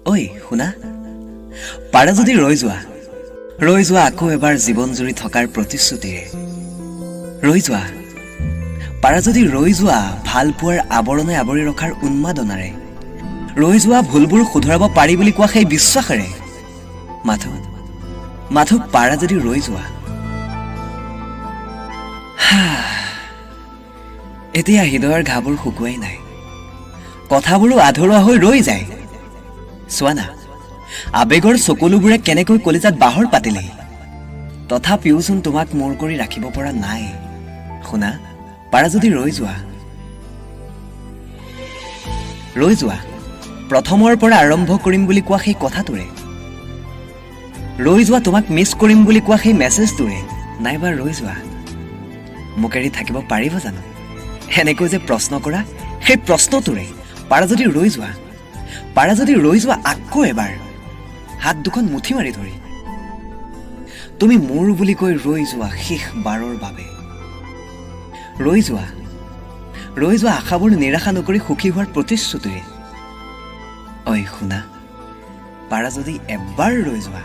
ঐ শুনা, পাৰা যদি ৰৈ যোৱা আকৌ এবাৰ জীৱন জুৰি থকাৰ প্ৰতিশ্ৰুতিৰে। ৰৈ যোৱা, পাৰা যদি ৰৈ যোৱা ভাল পোৱাৰ আৱৰণে আৱৰি ৰখাৰ উন্মাদনাৰে। ৰৈ যোৱা ভুলবোৰ শুধৰাব পাৰি বুলি কোৱা সেই বিশ্বাসেৰে। মাথো পাৰা যদি ৰৈ যোৱা। এতিয়া হৃদয়ৰ ঘাবোৰ শুকুৱাই নাই, কথাবোৰো আধৰুৱা হৈ ৰৈ যায়। চোৱা না, আবেগৰ চকুলোবোৰে কেনেকৈ কলিজাত বাহৰ পাতিলে, তথাপিওচোন তোমাক মোৰ কৰি ৰাখিব পৰা নাই। শুনা, পাৰা যদি ৰৈ যোৱা প্ৰথমৰ পৰা আৰম্ভ কৰিম বুলি কোৱা সেই কথাটোৰে। ৰৈ যোৱা তোমাক মিছ কৰিম বুলি কোৱা সেই মেছেজটোৰে। নাইবা ৰৈ যোৱা মোক এৰি থাকিব পাৰিব জানো, এনেকৈ যে প্ৰশ্ন কৰা সেই প্ৰশ্নটোৰে। পাৰা যদি ৰৈ যোৱা আকৌ এবাৰ হাত দুখন মুঠি মাৰি ধৰি। তুমি মোৰ বুলি কৈ ৰৈ যোৱা শেষ বাৰৰ বাবে। ৰৈ যোৱা আশাবোৰ নিৰাশা নকৰি সুখী হোৱাৰ প্ৰতিশ্ৰুতিৰে। ঐ শুনা, পাৰা যদি এবাৰ ৰৈ যোৱা।